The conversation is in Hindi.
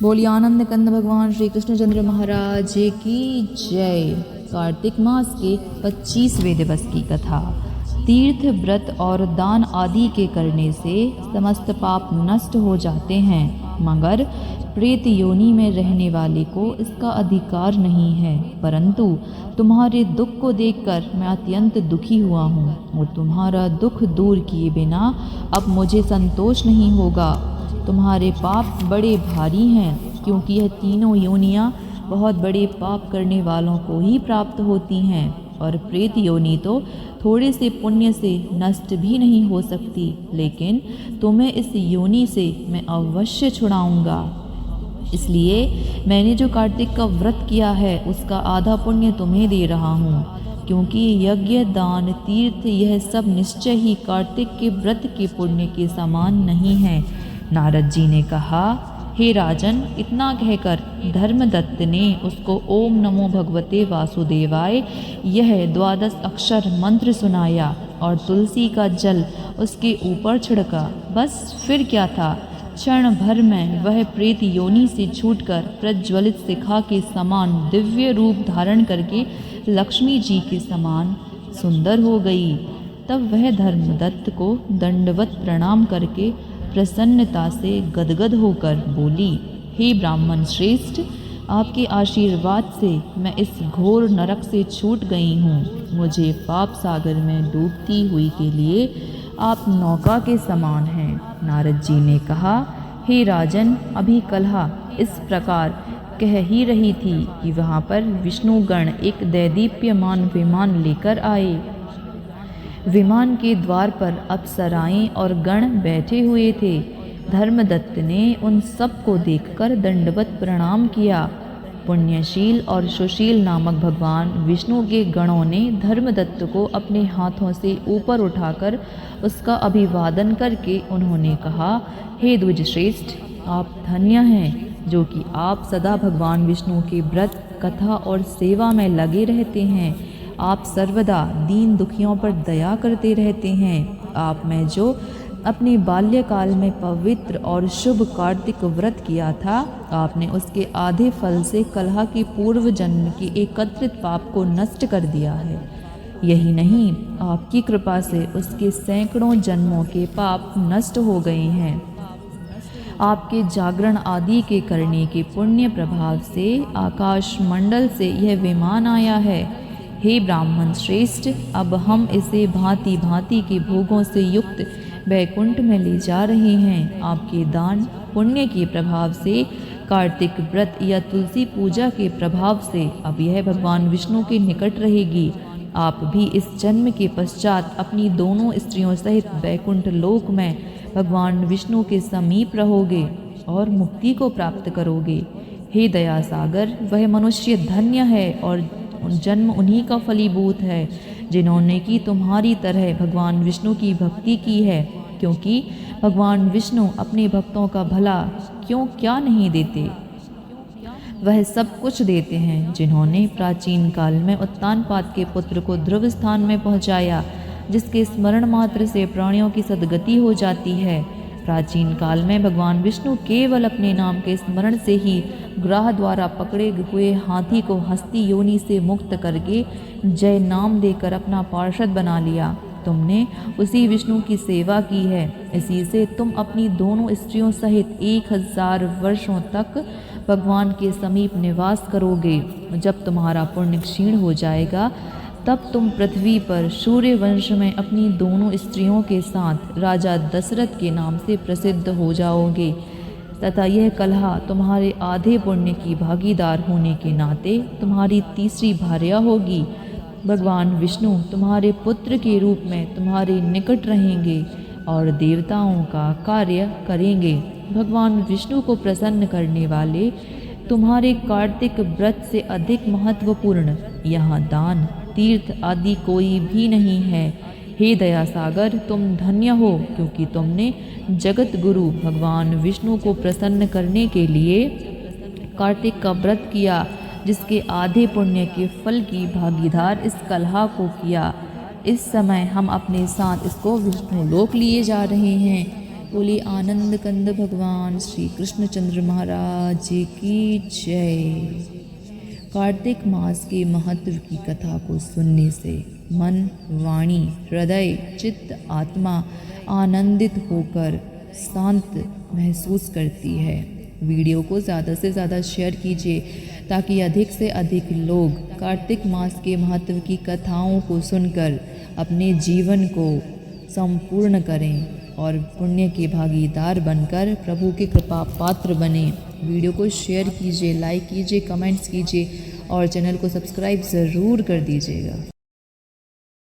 बोलिए आनंद कंद भगवान श्री कृष्णचंद्र महाराज की जय। कार्तिक मास के 25वें दिवस की कथा। तीर्थ व्रत और दान आदि के करने से समस्त पाप नष्ट हो जाते हैं, मगर प्रेत योनि में रहने वाले को इसका अधिकार नहीं है। परंतु तुम्हारे दुख को देखकर मैं अत्यंत दुखी हुआ हूँ और तुम्हारा दुख दूर किए बिना अब मुझे संतोष नहीं होगा। तुम्हारे पाप बड़े भारी हैं, क्योंकि यह तीनों योनियाँ बहुत बड़े पाप करने वालों को ही प्राप्त होती हैं, और प्रेत योनि तो थोड़े से पुण्य से नष्ट भी नहीं हो सकती। लेकिन तुम्हें इस योनि से मैं अवश्य छुड़ाऊंगा। इसलिए मैंने जो कार्तिक का व्रत किया है उसका आधा पुण्य तुम्हें दे रहा हूँ, क्योंकि यज्ञ दान तीर्थ यह सब निश्चय ही कार्तिक के व्रत के पुण्य के समान नहीं है। नारद जी ने कहा, हे राजन, इतना कहकर धर्मदत्त ने उसको ओम नमो भगवते वासुदेवाय यह 12 अक्षर मंत्र सुनाया और तुलसी का जल उसके ऊपर छिड़का। बस फिर क्या था, क्षण भर में वह प्रेत योनि से छूटकर प्रज्वलित शिखा के समान दिव्य रूप धारण करके लक्ष्मी जी के समान सुंदर हो गई। तब वह धर्मदत्त को दंडवत प्रणाम करके प्रसन्नता से गदगद होकर बोली, हे ब्राह्मण श्रेष्ठ, आपके आशीर्वाद से मैं इस घोर नरक से छूट गई हूँ। मुझे पाप सागर में डूबती हुई के लिए आप नौका के समान हैं। नारद जी ने कहा, हे राजन, अभी कलहा इस प्रकार कह ही रही थी कि वहाँ पर विष्णुगण एक दैदीप्यमान विमान लेकर आए। विमान के द्वार पर अप्सराएं और गण बैठे हुए थे। धर्मदत्त ने उन सब को देखकर दंडवत प्रणाम किया। पुण्यशील और सुशील नामक भगवान विष्णु के गणों ने धर्मदत्त को अपने हाथों से ऊपर उठाकर उसका अभिवादन करके उन्होंने कहा, हे द्विज श्रेष्ठ, आप धन्य हैं जो कि आप सदा भगवान विष्णु के व्रत कथा और सेवा में लगे रहते हैं। आप सर्वदा दीन दुखियों पर दया करते रहते हैं। आप में जो अपने बाल्यकाल में पवित्र और शुभ कार्तिक व्रत किया था, आपने उसके आधे फल से कलह के पूर्व जन्म के एकत्रित पाप को नष्ट कर दिया है। यही नहीं, आपकी कृपा से उसके सैकड़ों जन्मों के पाप नष्ट हो गए हैं। आपके जागरण आदि के करने के पुण्य प्रभाव से आकाश मंडल से यह विमान आया है। हे ब्राह्मण श्रेष्ठ, अब हम इसे भांति भांति के भोगों से युक्त वैकुंठ में ले जा रहे हैं। आपके दान पुण्य के प्रभाव से, कार्तिक व्रत या तुलसी पूजा के प्रभाव से अब यह भगवान विष्णु के निकट रहेगी। आप भी इस जन्म के पश्चात अपनी दोनों स्त्रियों सहित वैकुंठ लोक में भगवान विष्णु के समीप रहोगे और मुक्ति को प्राप्त करोगे। हे दया सागर, वह मनुष्य धन्य है और जन्म उन्हीं का फलीभूत है जिन्होंने कि तुम्हारी तरह भगवान विष्णु की भक्ति की है, क्योंकि भगवान विष्णु अपने भक्तों का भला क्यों क्या नहीं देते। वह सब कुछ देते हैं। जिन्होंने प्राचीन काल में उत्तानपाद के पुत्र को ध्रुव स्थान में पहुंचाया, जिसके स्मरण मात्र से प्राणियों की सद्गति हो जाती है। प्राचीन काल में भगवान विष्णु केवल अपने नाम के स्मरण से ही ग्राह द्वारा पकड़े हुए हाथी को हस्ती योनि से मुक्त करके जय नाम देकर अपना पार्षद बना लिया। तुमने उसी विष्णु की सेवा की है। इसी से तुम अपनी दोनों स्त्रियों सहित 1000 वर्षों तक भगवान के समीप निवास करोगे। जब तुम्हारा पुण्य क्षीण हो जाएगा, तब तुम पृथ्वी पर सूर्य वंश में अपनी दोनों स्त्रियों के साथ राजा दशरथ के नाम से प्रसिद्ध हो जाओगे, तथा यह कलहा तुम्हारे आधे पुण्य की भागीदार होने के नाते तुम्हारी तीसरी भार्या होगी। भगवान विष्णु तुम्हारे पुत्र के रूप में तुम्हारे निकट रहेंगे और देवताओं का कार्य करेंगे। भगवान विष्णु को प्रसन्न करने वाले तुम्हारे कार्तिक व्रत से अधिक महत्वपूर्ण यहाँ दान तीर्थ आदि कोई भी नहीं है। हे दया सागर, तुम धन्य हो, क्योंकि तुमने जगत गुरु भगवान विष्णु को प्रसन्न करने के लिए कार्तिक का व्रत किया, जिसके आधे पुण्य के फल की भागीदार इस कलहा को किया। इस समय हम अपने साथ इसको विष्णु लोक लिए जा रहे हैं। बोली आनंद कंद भगवान श्री कृष्णचंद्र महाराज की जय। कार्तिक मास के महत्व की कथा को सुनने से मन, वाणी, हृदय, चित्त, आत्मा आनंदित होकर शांत महसूस करती है। वीडियो को ज़्यादा से ज़्यादा शेयर कीजिए ताकि अधिक से अधिक लोग कार्तिक मास के महत्व की कथाओं को सुनकर अपने जीवन को संपूर्ण करें और पुण्य के भागीदार बनकर प्रभु के कृपा पात्र बने। वीडियो को शेयर कीजिए, लाइक कीजिए, कमेंट्स कीजिए और चैनल को सब्सक्राइब ज़रूर कर दीजिएगा।